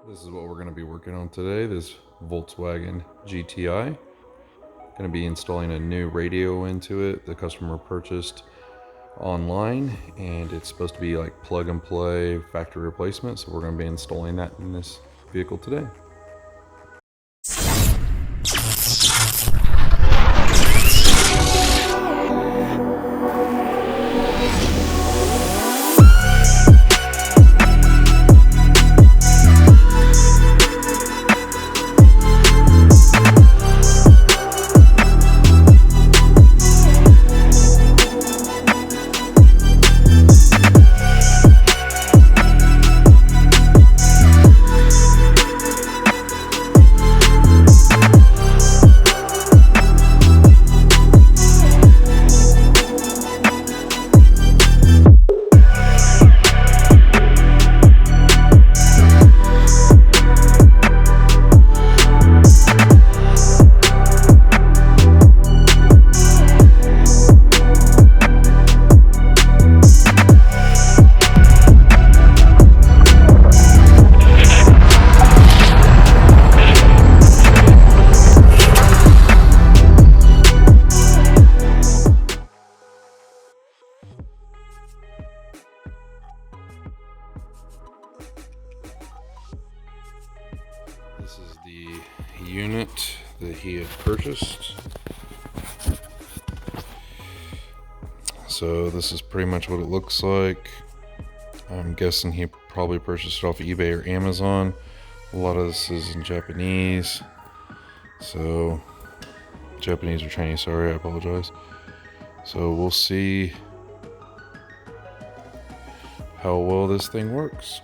This is what we're going to be working on today, this Volkswagen Gti. Going to be installing a new radio into it the customer purchased online, and it's supposed to be like plug and play factory replacement, so we're going to be installing that in this vehicle today. This is the unit that he had purchased. So this is pretty much what it looks like. I'm guessing he probably purchased it off of eBay or Amazon. A lot of this is in Japanese. So Japanese or Chinese, sorry, I apologize. So we'll see how well this thing works.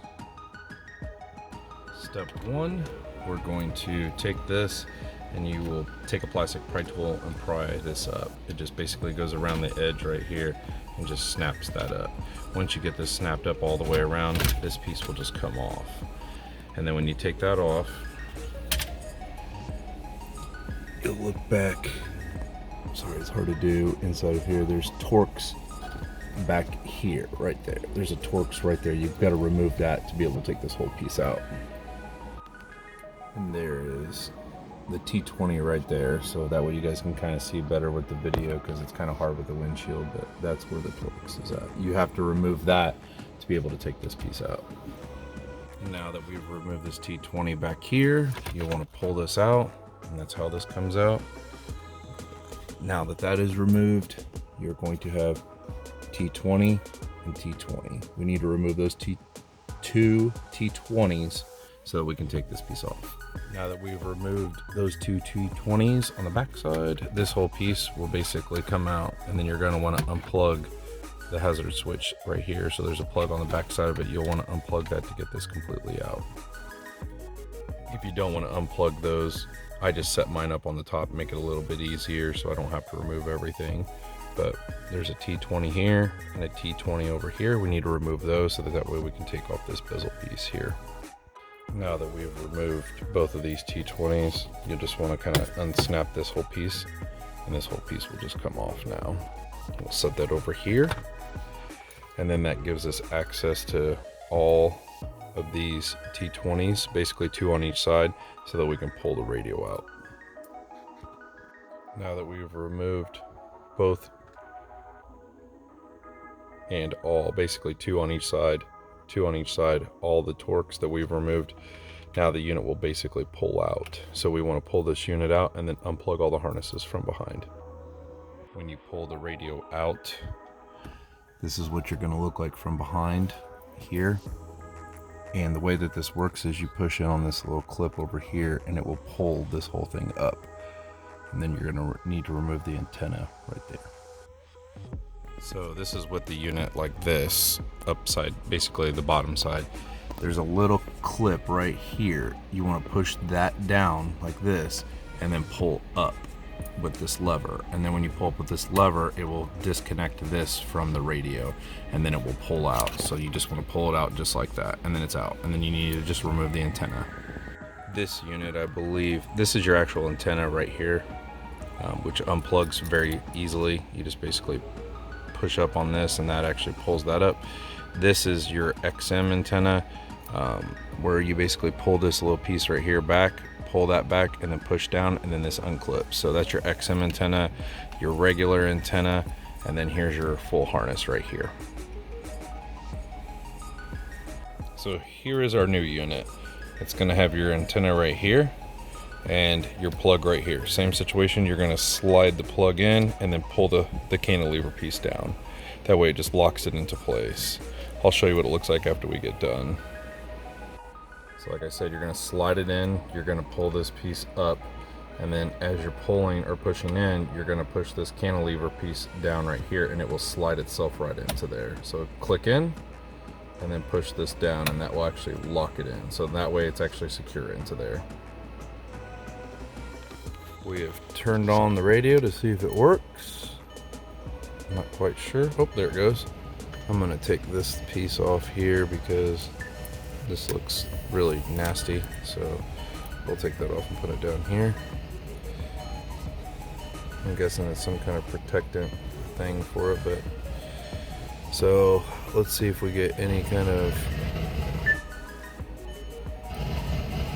Step one, we're going to take this and you will take a plastic pry tool and pry this up. It just basically goes around the edge right here and just snaps that up. Once you get this snapped up all the way around, this piece will just come off. And then when you take that off, you'll look back. Sorry, it's hard to do inside of here. There's Torx back here, right there. There's a Torx right there. You've got to remove that to be able to take this whole piece out. And there is the T20 right there, so that way you guys can kind of see better with the video because it's kind of hard with the windshield, but that's where the Torx is at. You have to remove that to be able to take this piece out. Now that we've removed this T20 back here, you'll want to pull this out, and that's how this comes out. Now that that is removed, you're going to have T20 and T20. We need to remove those two T20s so that we can take this piece off. Now that we've removed those two T20s on the back side, this whole piece will basically come out, and then you're going to want to unplug the hazard switch right here. So there's a plug on the back side of it. You'll want to unplug that to get this completely out. If you don't want to unplug those, I just set mine up on the top, make it a little bit easier so I don't have to remove everything. But there's a T20 here and a T20 over here. We need to remove those so that way we can take off this bezel piece here. Now that we've removed both of these T20s, you just want to kind of unsnap this whole piece, and this whole piece will just come off now. We'll set that over here, and then that gives us access to all of these T20s, basically two on each side, so that we can pull the radio out. Now that we've removed both and all, basically two on each side, all the Torx that we've removed, now the unit will basically pull out. So we want to pull this unit out and then unplug all the harnesses from behind. When you pull the radio out, this is what you're going to look like from behind here. And the way that this works is you push in on this little clip over here and it will pull this whole thing up. And then you're going to need to remove the antenna right there. So this is with the unit like this, upside, basically the bottom side. There's a little clip right here. You want to push that down like this and then pull up with this lever. And then when you pull up with this lever, it will disconnect this from the radio and then it will pull out. So you just want to pull it out just like that, and then it's out. And then you need to just remove the antenna. This unit, I believe, this is your actual antenna right here, which unplugs very easily. You just basically push up on this and that actually pulls that up. This is your XM antenna. where you basically pull this little piece right here back, pull that back, and then push down, and then this unclips. So that's your XM antenna, your regular antenna, and then here's your full harness right here. So here is our new unit. It's gonna have your antenna right here and your plug right here. Same situation, you're gonna slide the plug in and then pull the cantilever piece down. That way it just locks it into place. I'll show you what it looks like after we get done. So like I said, you're gonna slide it in, you're gonna pull this piece up, and then as you're pulling or pushing in, you're gonna push this cantilever piece down right here and it will slide itself right into there. So click in and then push this down and that will actually lock it in. So that way it's actually secure into there. We have turned on the radio to see if it works. I'm not quite sure. Oh, there it goes. I'm gonna take this piece off here because this looks really nasty. So we'll take that off and put it down here. I'm guessing it's some kind of protectant thing for it, but so let's see if we get any kind of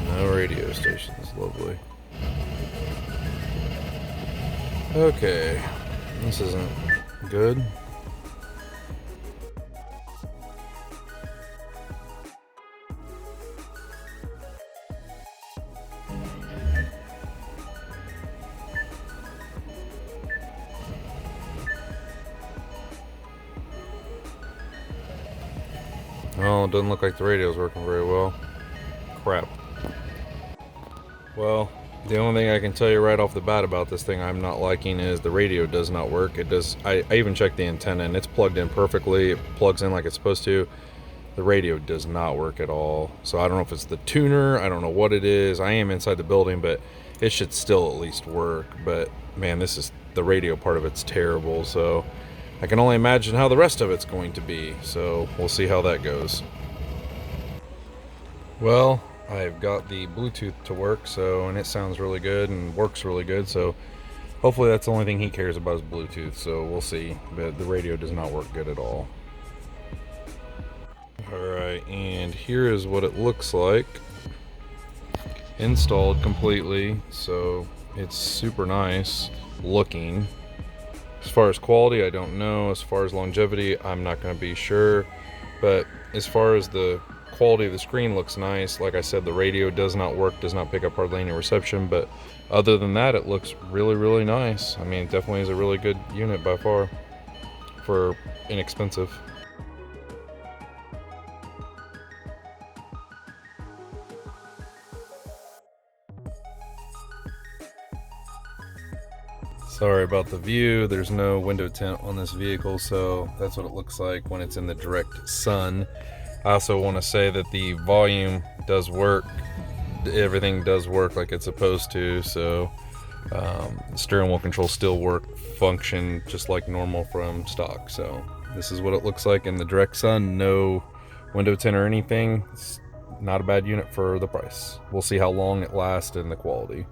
no radio stations. Lovely. Okay, this isn't good. Well, it doesn't look like the radio's working very well. Crap. Well, the only thing I can tell you right off the bat about this thing I'm not liking is the radio does not work. It does. I even checked the antenna and it's plugged in perfectly. It plugs in like it's supposed to. The radio does not work at all. So I don't know if it's the tuner. I don't know what it is. I am inside the building, but it should still at least work. But man, this is the radio part of it's terrible. So I can only imagine how the rest of it's going to be. So we'll see how that goes. Well, I've got the Bluetooth to work, so, and it sounds really good and works really good, so hopefully that's the only thing he cares about is Bluetooth, so we'll see. But the radio does not work good at all. Alright, and here is what it looks like installed completely, so it's super nice looking. As far as quality, I don't know. As far as longevity, I'm not going to be sure, but as far as the quality of the screen looks nice. Like I said, the radio does not work, does not pick up hardly any reception, but other than that, it looks really, really nice. I mean, it definitely is a really good unit by far for inexpensive. Sorry about the view. There's no window tint on this vehicle, so that's what it looks like when it's in the direct sun. I also want to say that the volume does work. Everything does work like it's supposed to. So the steering wheel controls still function just like normal from stock. So this is what it looks like in the direct sun. No window tint or anything. It's not a bad unit for the price. We'll see how long it lasts and the quality.